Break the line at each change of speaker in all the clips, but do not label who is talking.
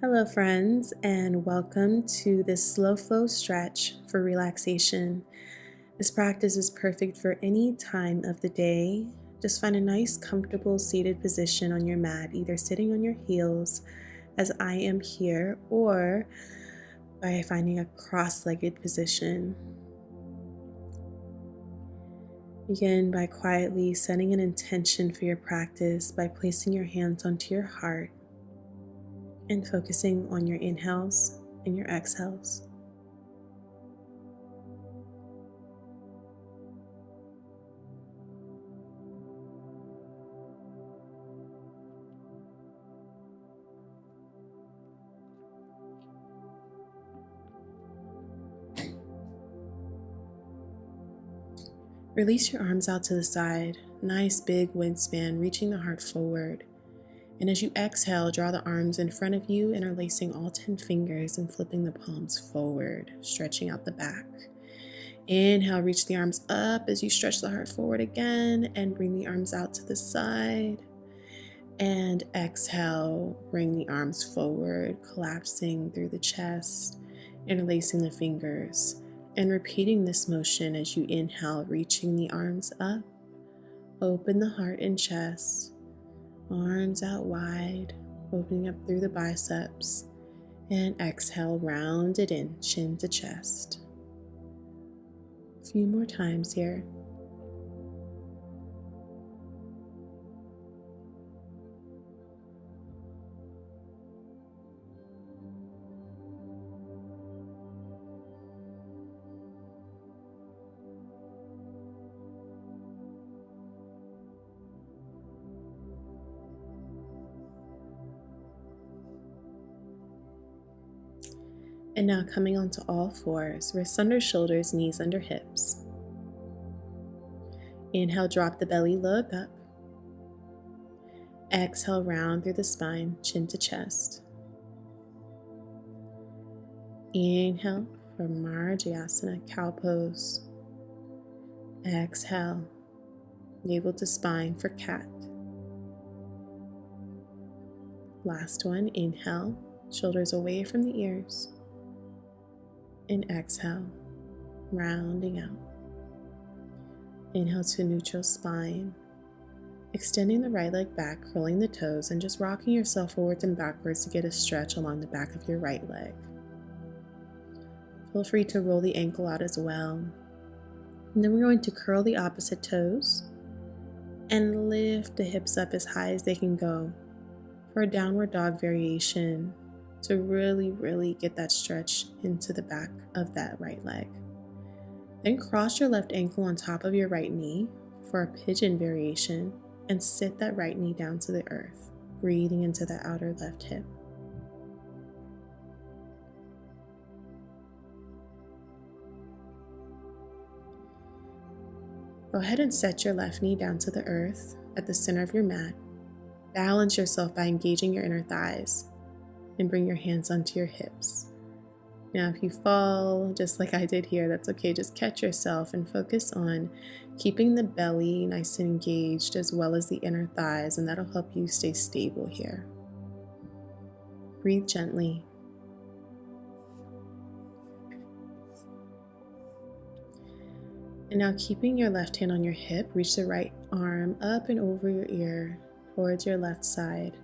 Hello, friends, and welcome to this slow flow stretch for relaxation. This practice is perfect for any time of the day. Just find a nice, comfortable seated position on your mat, either sitting on your heels, as I am here, or by finding a cross legged position. Begin by quietly setting an intention for your practice by placing your hands onto your heart and focusing on your inhales and your exhales. Release your arms out to the side, nice big wingspan, reaching the heart forward. And as you exhale, draw the arms in front of you, interlacing all 10 fingers and flipping the palms forward, stretching out the back. Inhale, reach the arms up as you stretch the heart forward again and bring the arms out to the side. And exhale, bring the arms forward, collapsing through the chest, interlacing the fingers, and repeating this motion as you inhale, reaching the arms up, open the heart and chest, arms out wide, opening up through the biceps, and exhale, round it in, chin to chest. A few more times here. And now coming onto all fours, wrists under shoulders, knees under hips. Inhale, drop the belly, look up. Exhale, round through the spine, chin to chest. Inhale for Marjayasana, cow pose. Exhale, navel to spine for cat. Last one, inhale, shoulders away from the ears. And exhale, rounding out. Inhale to neutral spine, extending the right leg back, curling the toes, and just rocking yourself forwards and backwards to get a stretch along the back of your right leg. Feel free to roll the ankle out as well. And then we're going to curl the opposite toes and lift the hips up as high as they can go for a downward dog variation to really get that stretch into the back of that right leg. Then cross your left ankle on top of your right knee for a pigeon variation and sit that right knee down to the earth, breathing into the outer left hip. Go ahead and set your left knee down to the earth at the center of your mat. Balance yourself by engaging your inner thighs and bring your hands onto your hips. Now, if you fall, just like I did here, that's okay. Just catch yourself and focus on keeping the belly nice and engaged as well as the inner thighs, and that'll help you stay stable here. Breathe gently. And now, keeping your left hand on your hip, reach the right arm up and over your ear towards your left side.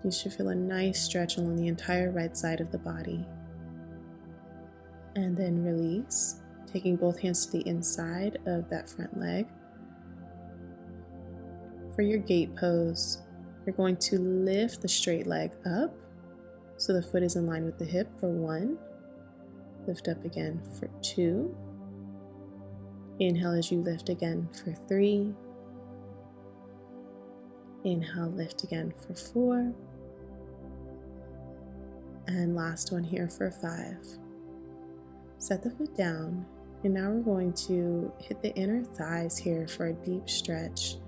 You should feel a nice stretch along the entire right side of the body. And then release, taking both hands to the inside of that front leg. For your gate pose, you're going to lift the straight leg up so the foot is in line with the hip for 1. Lift up again for 2. Inhale as you lift again for 3. Inhale, lift again for 4. And last one here for 5. Set the foot down, and now we're going to hit the inner thighs here for a deep stretch.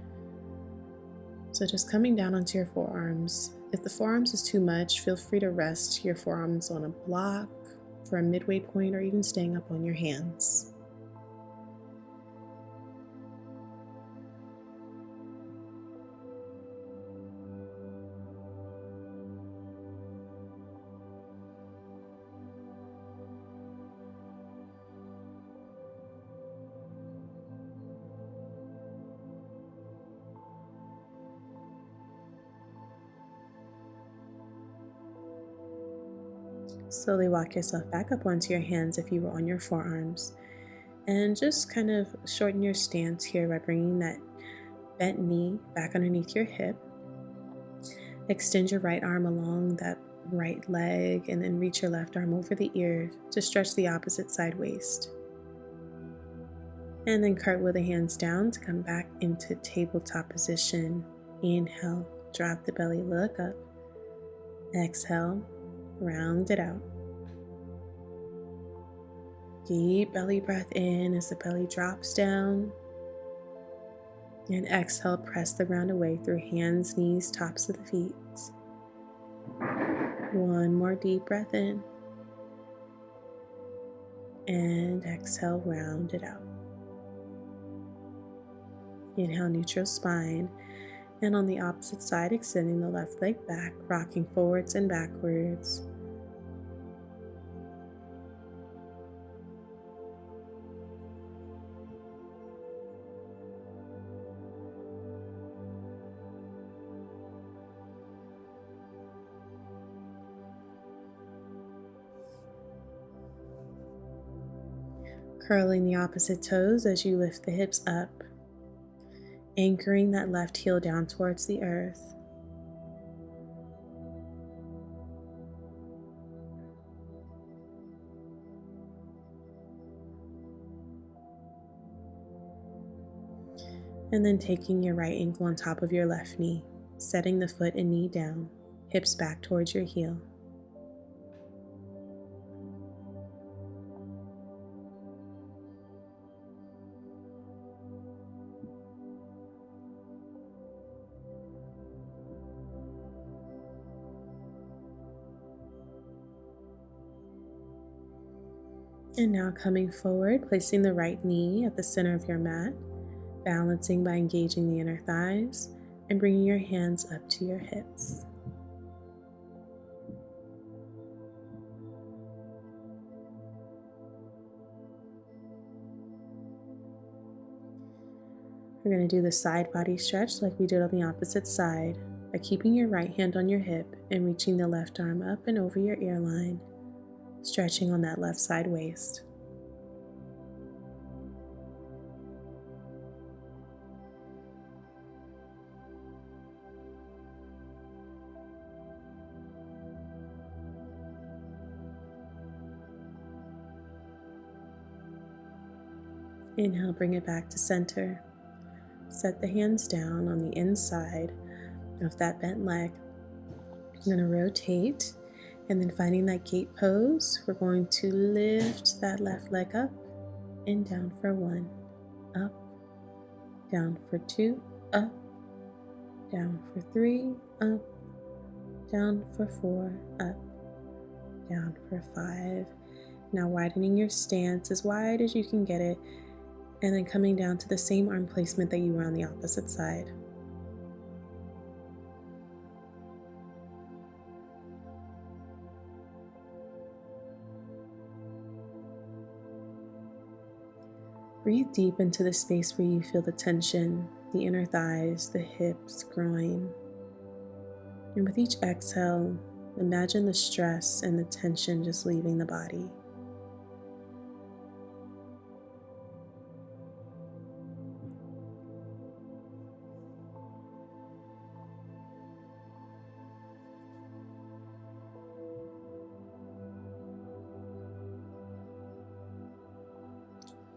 So just coming down onto your forearms. If the forearms is too much, feel free to rest your forearms on a block for a midway point or even staying up on your hands. Slowly walk yourself back up onto your hands if you were on your forearms. And just kind of shorten your stance here by bringing that bent knee back underneath your hip. Extend your right arm along that right leg and then reach your left arm over the ear to stretch the opposite side waist. And then cartwheel the hands down to come back into tabletop position. Inhale, drop the belly, look up. Exhale, round it out. Deep belly breath in as the belly drops down. And exhale, press the ground away through hands, knees, tops of the feet. One more deep breath in. And exhale, round it out. Inhale, neutral spine. And on the opposite side, extending the left leg back, rocking forwards and backwards. Curling the opposite toes as you lift the hips up, anchoring that left heel down towards the earth. And then taking your right ankle on top of your left knee, setting the foot and knee down, hips back towards your heel. And now coming forward, placing the right knee at the center of your mat, balancing by engaging the inner thighs and bringing your hands up to your hips. We're going to do the side body stretch like we did on the opposite side by keeping your right hand on your hip and reaching the left arm up and over your ear line, stretching on that left side waist. Inhale, bring it back to center. Set the hands down on the inside of that bent leg. You're going to rotate, and then finding that gate pose, we're going to lift that left leg up and down for 1, up, down for 2, up, down for 3, up, down for 4, up, down for 5. Now widening your stance as wide as you can get it, and then coming down to the same arm placement that you were on the opposite side. Breathe deep into the space where you feel the tension, the inner thighs, the hips, groin. And with each exhale, imagine the stress and the tension just leaving the body.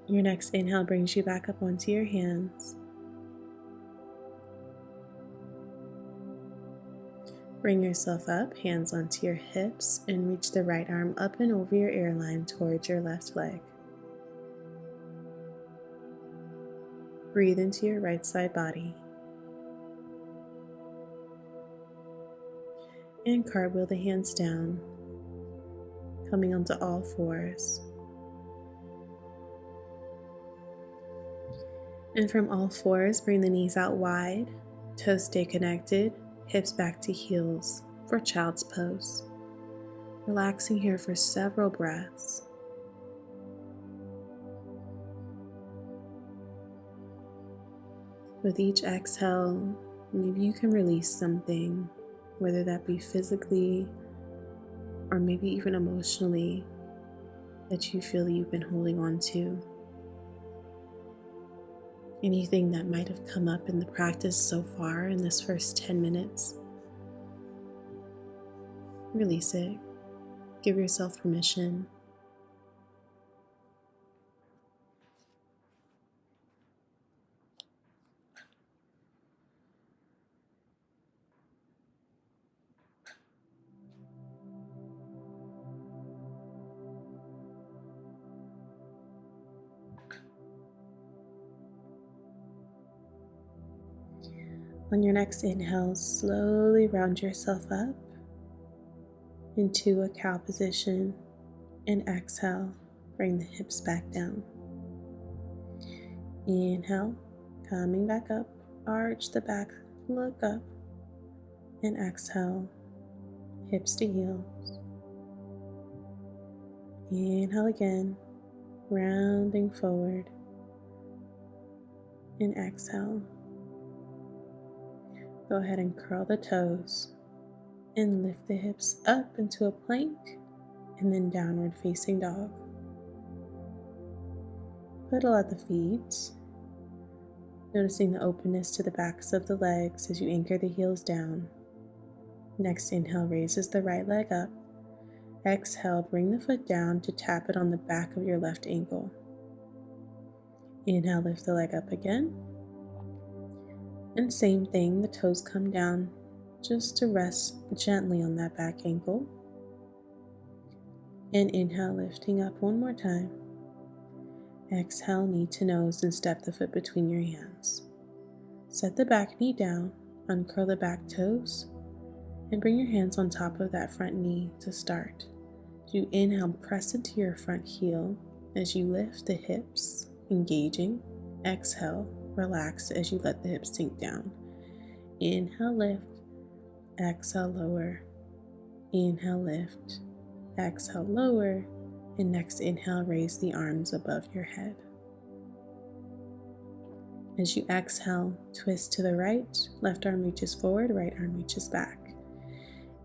Your next inhale brings you back up onto your hands. Bring yourself up, hands onto your hips, and reach the right arm up and over your ear line towards your left leg. Breathe into your right side body. And cartwheel the hands down, coming onto all fours. And from all fours, bring the knees out wide, toes stay connected, hips back to heels for child's pose. Relaxing here for several breaths. With each exhale, maybe you can release something, whether that be physically or maybe even emotionally, that you feel that you've been holding on to. Anything that might have come up in the practice so far in this first 10 minutes, release it. Give yourself permission. On your next inhale, slowly round yourself up into a cow position, and exhale, bring the hips back down. Inhale, coming back up, arch the back, look up, and exhale, hips to heels. Inhale again, rounding forward, and exhale. Go ahead and curl the toes and lift the hips up into a plank and then downward facing dog. Pedal at the feet, noticing the openness to the backs of the legs as you anchor the heels down. Next inhale raises the right leg up. Exhale, bring the foot down to tap it on the back of your left ankle. Inhale, lift the leg up again. And same thing, the toes come down just to rest gently on that back ankle. And inhale, lifting up one more time. Exhale, knee to nose and step the foot between your hands. Set the back knee down, uncurl the back toes, and bring your hands on top of that front knee to start. As you inhale, press into your front heel as you lift the hips, engaging. Exhale, relax as you let the hips sink down. Inhale, lift. Exhale, lower. Inhale, lift. Exhale, lower. And next inhale, raise the arms above your head. As you exhale, twist to the right. Left arm reaches forward, right arm reaches back.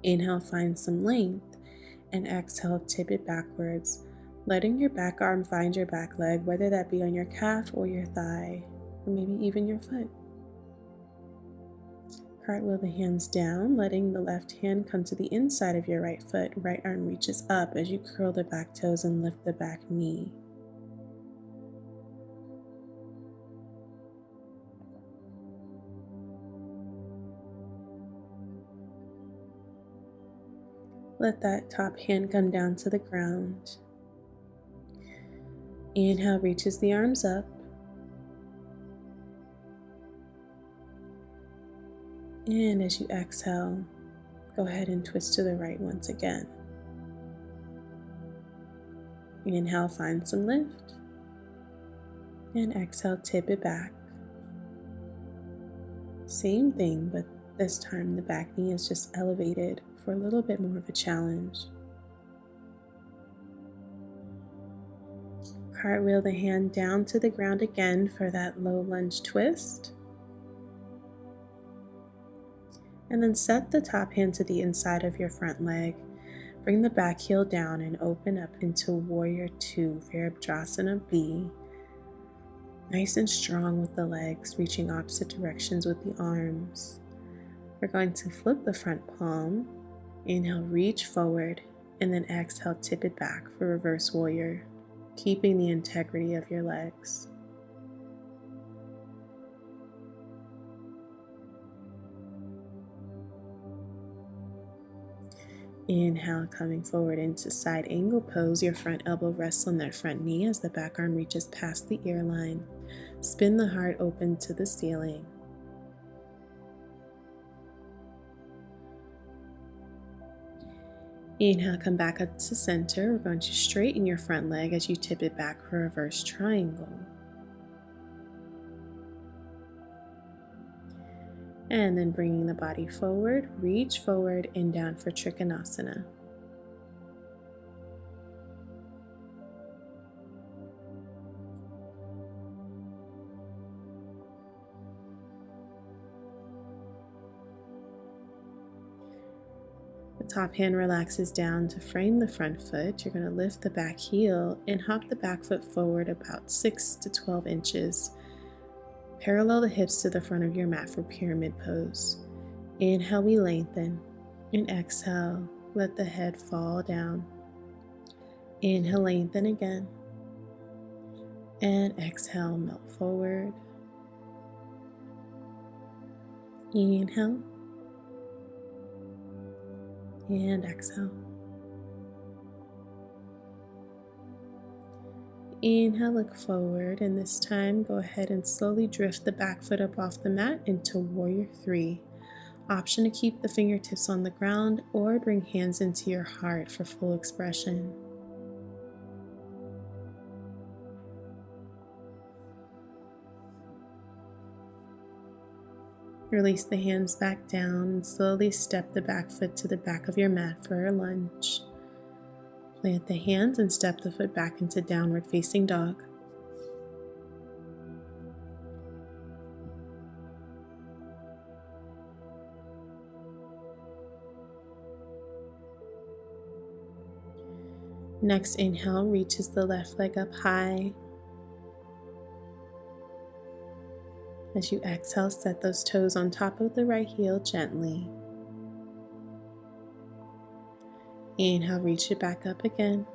Inhale, find some length. And exhale, tip it backwards, letting your back arm find your back leg, whether that be on your calf or your thigh, or maybe even your foot. Cartwheel the hands down, letting the left hand come to the inside of your right foot. Right arm reaches up as you curl the back toes and lift the back knee. Let that top hand come down to the ground. Inhale, reaches the arms up. And as you exhale, go ahead and twist to the right once again. Inhale, find some lift. And exhale, tip it back. Same thing, but this time the back knee is just elevated for a little bit more of a challenge. Cartwheel the hand down to the ground again for that low lunge twist. And then set the top hand to the inside of your front leg. Bring the back heel down and open up into Warrior 2, Virabhadrasana B. Nice and strong with the legs, reaching opposite directions with the arms. We're going to flip the front palm. Inhale, reach forward, and then exhale, tip it back for Reverse Warrior, keeping the integrity of your legs. Inhale, coming forward into side angle pose. Your front elbow rests on that front knee as the back arm reaches past the ear line. Spin the heart open to the ceiling. Inhale, come back up to center. We're going to straighten your front leg as you tip it back for reverse triangle. And then bringing the body forward, reach forward and down for Trikonasana. The top hand relaxes down to frame the front foot. You're going to lift the back heel and hop the back foot forward about 6 to 12 inches. Parallel the hips to the front of your mat for pyramid pose. Inhale, we lengthen, and exhale, let the head fall down. Inhale, lengthen again, and exhale, melt forward. Inhale, and exhale. Inhale, look forward, and this time go ahead and slowly drift the back foot up off the mat into Warrior 3. Option to keep the fingertips on the ground or bring hands into your heart for full expression. Release the hands back down and slowly step the back foot to the back of your mat for a lunge. Plant the hands and step the foot back into downward facing dog. Next inhale reaches the left leg up high. As you exhale, set those toes on top of the right heel gently. Inhale, reach it back up again.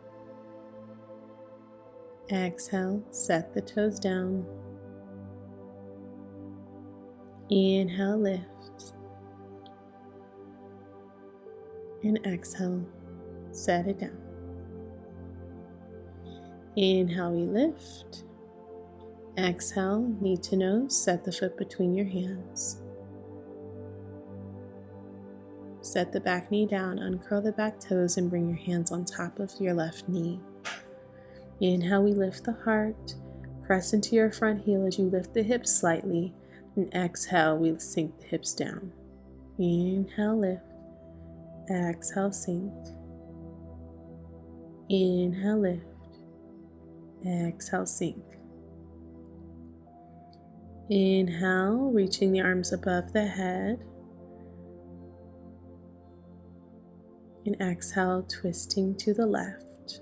Exhale, set the toes down. Inhale, lift. And exhale, set it down. Inhale, we lift. Exhale, knee to nose, set the foot between your hands. Set the back knee down, uncurl the back toes, and bring your hands on top of your left knee. Inhale, we lift the heart. Press into your front heel as you lift the hips slightly. And exhale, we sink the hips down. Inhale, lift. Exhale, sink. Inhale, lift. Exhale, sink. Inhale, reaching the arms above the head. And exhale, twisting to the left.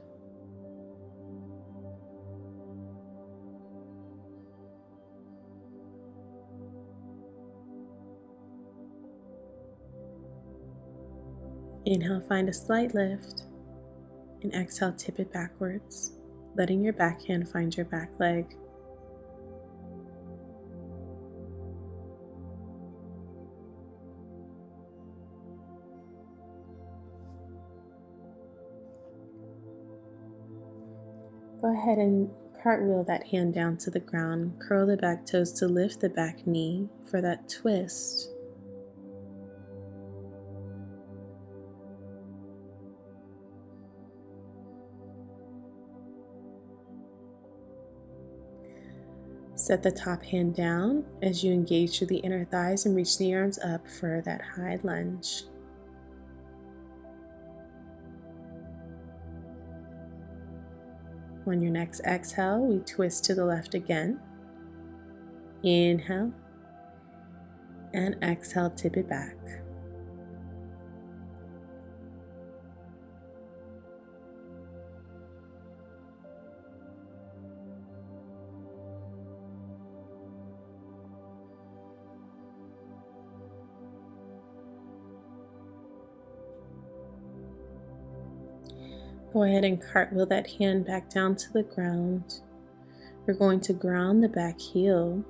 Inhale, find a slight lift. And exhale, tip it backwards, letting your back hand find your back leg. Go ahead and cartwheel that hand down to the ground. Curl the back toes to lift the back knee for that twist. Set the top hand down as you engage through the inner thighs and reach the arms up for that high lunge. On your next exhale, we twist to the left again. Inhale, and exhale, tip it back. Go ahead and cartwheel that hand back down to the ground. We're going to ground the back heel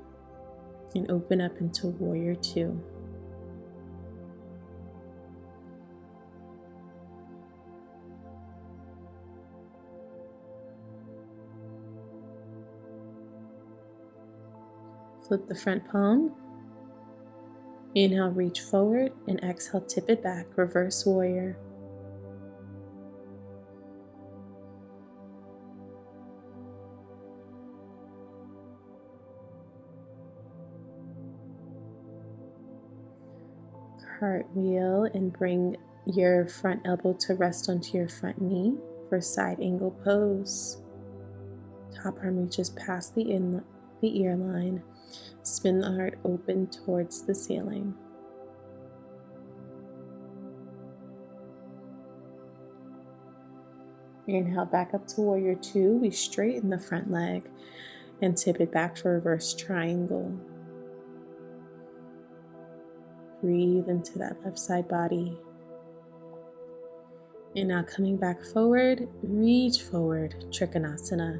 and open up into Warrior 2. Flip the front palm. Inhale, reach forward, and exhale, tip it back, reverse warrior. Cartwheel and bring your front elbow to rest onto your front knee for side angle pose. Top arm reaches past the ear line. Spin the heart open towards the ceiling. Inhale back up to warrior two. We straighten the front leg and tip it back for reverse triangle. Breathe into that left side body. And now coming back forward, reach forward, Trikonasana.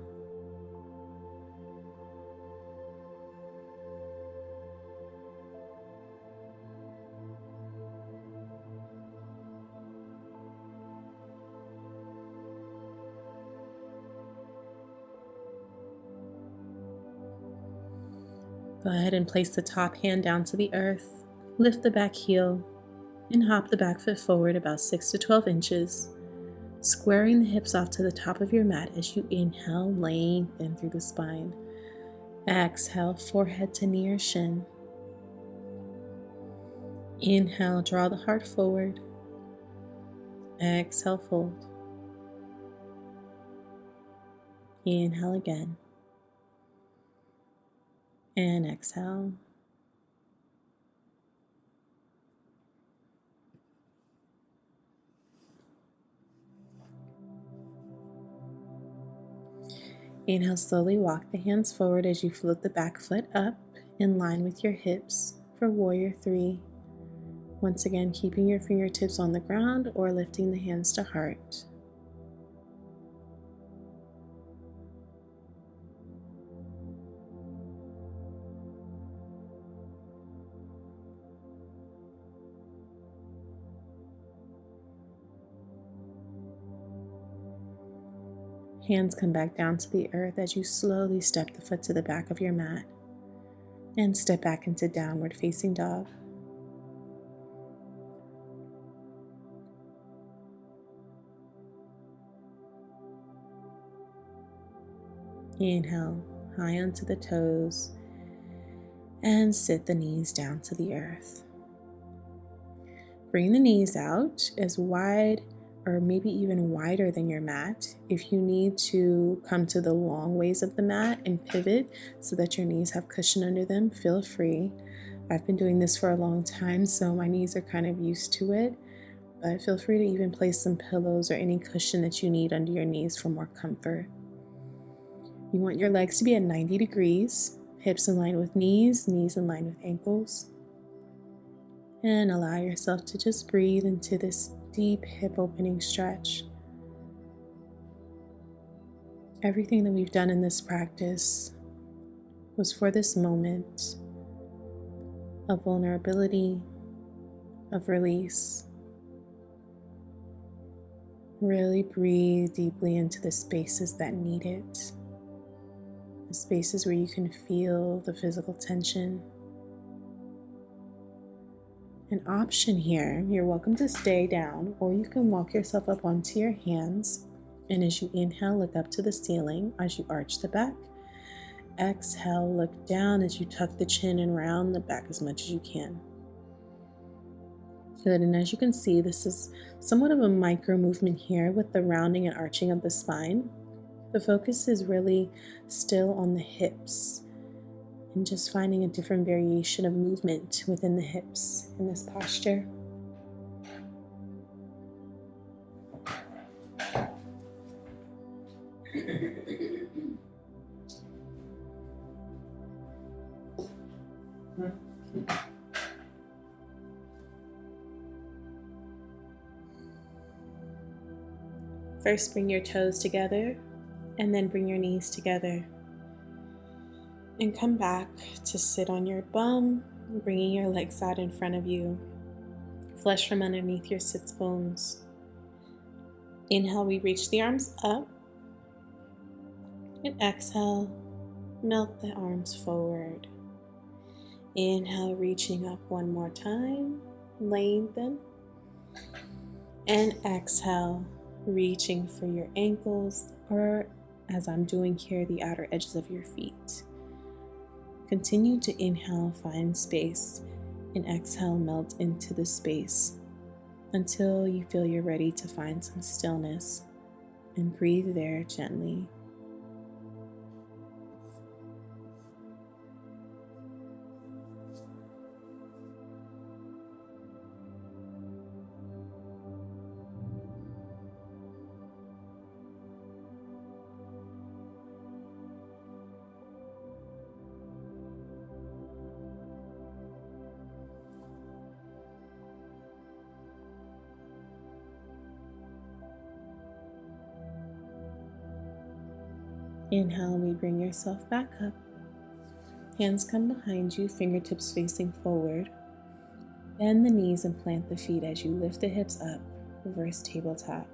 Go ahead and place the top hand down to the earth, lift the back heel, and hop the back foot forward about 6 to 12 inches, squaring the hips off to the top of your mat as you inhale, lengthen through the spine. Exhale, forehead to knee or shin. Inhale, draw the heart forward. Exhale, fold. Inhale again. And exhale. Inhale, slowly walk the hands forward as you float the back foot up in line with your hips for warrior three. Once again, keeping your fingertips on the ground or lifting the hands to heart. Hands come back down to the earth as you slowly step the foot to the back of your mat and step back into downward facing dog. Inhale, high onto the toes, and sit the knees down to the earth. Bring the knees out as wide or maybe even wider than your mat. If you need to come to the long ways of the mat and pivot so that your knees have cushion under them, feel free. I've been doing this for a long time, so my knees are kind of used to it, but feel free to even place some pillows or any cushion that you need under your knees for more comfort. You want your legs to be at 90 degrees, hips in line with knees, knees in line with ankles. And allow yourself to just breathe into this deep hip opening stretch. Everything that we've done in this practice was for this moment of vulnerability, of release. Really breathe deeply into the spaces that need it. The spaces where you can feel the physical tension. An option here, you're welcome to stay down, or you can walk yourself up onto your hands, and as you inhale, look up to the ceiling as you arch the back. Exhale, look down as you tuck the chin and round the back as much as you can. Good, and as you can see, this is somewhat of a micro movement here with the rounding and arching of the spine. The focus is really still on the hips and just finding a different variation of movement within the hips in this posture. First, bring your toes together and then bring your knees together. And come back to sit on your bum, bringing your legs out in front of you. Flesh from underneath your sits bones. Inhale, we reach the arms up. And exhale, melt the arms forward. Inhale, reaching up one more time. Lengthen. And exhale, reaching for your ankles, or as I'm doing here, the outer edges of your feet. Continue to inhale, find space, and exhale, melt into the space until you feel you're ready to find some stillness, and breathe there gently. Inhale, we bring yourself back up. Hands come behind you, fingertips facing forward. Bend the knees and plant the feet as you lift the hips up, reverse tabletop.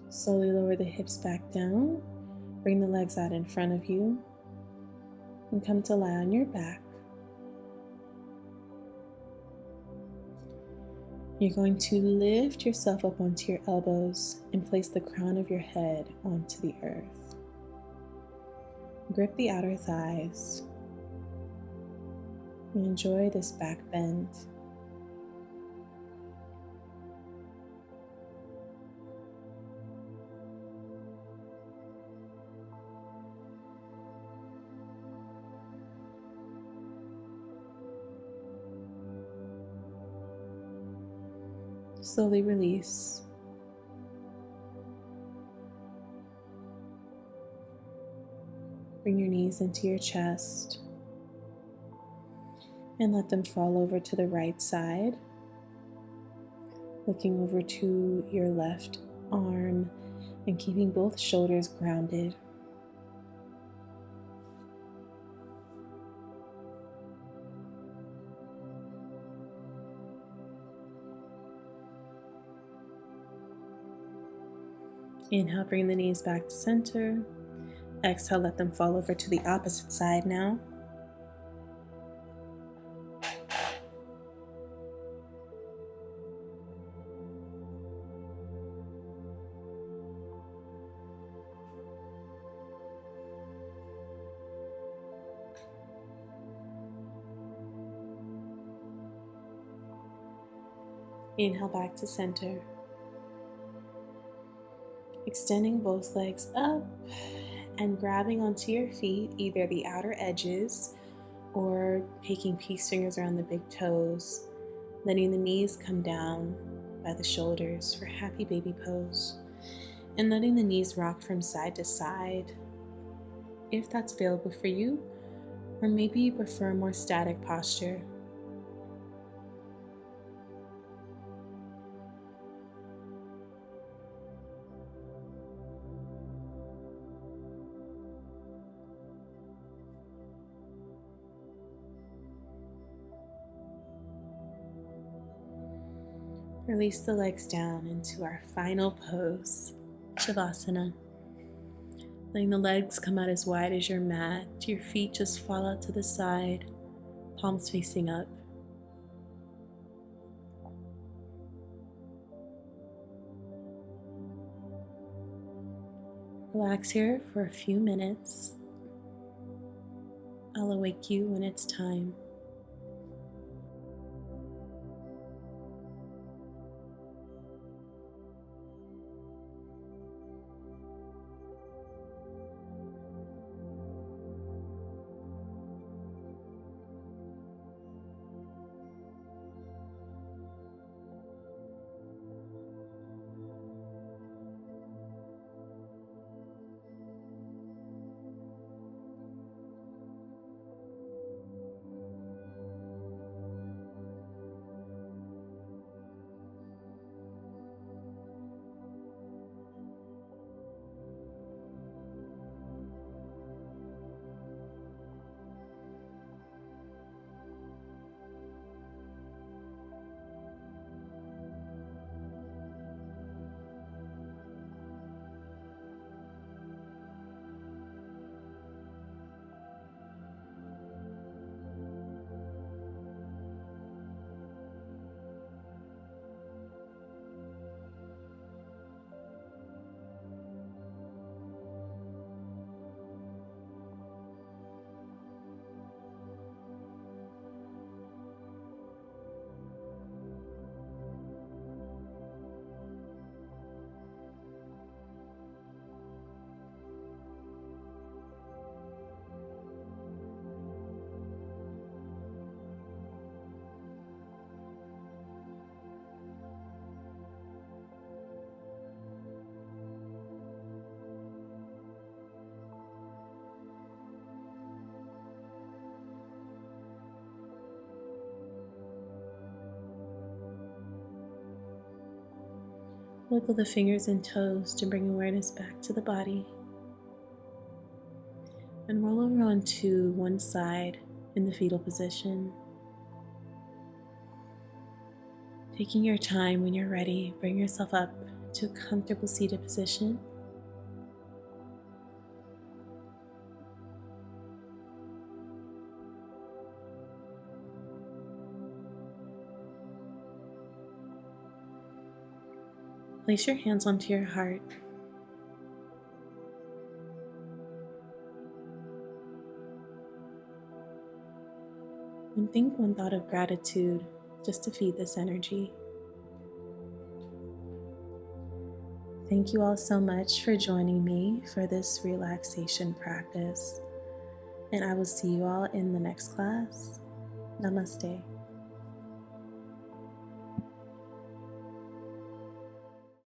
Slowly lower the hips back down, bring the legs out in front of you, and come to lie on your back. You're going to lift yourself up onto your elbows and place the crown of your head onto the earth. Grip the outer thighs and enjoy this back bend. Slowly release. Bring your knees into your chest and let them fall over to the right side, looking over to your left arm and keeping both shoulders grounded. Inhale, bring the knees back to center. Exhale, let them fall over to the opposite side now. Inhale back to center. Extending both legs up and grabbing onto your feet, either the outer edges or taking peace fingers around the big toes, letting the knees come down by the shoulders for happy baby pose, and letting the knees rock from side to side if that's available for you, or maybe you prefer a more static posture. Release the legs down into our final pose, Savasana. Letting the legs come out as wide as your mat, your feet just fall out to the side, palms facing up. Relax here for a few minutes. I'll awake you when it's time. Wiggle the fingers and toes to bring awareness back to the body. And roll over onto one side in the fetal position. Taking your time, when you're ready, bring yourself up to a comfortable seated position. Place your hands onto your heart. And think one thought of gratitude just to feed this energy. Thank you all so much for joining me for this relaxation practice. And I will see you all in the next class. Namaste.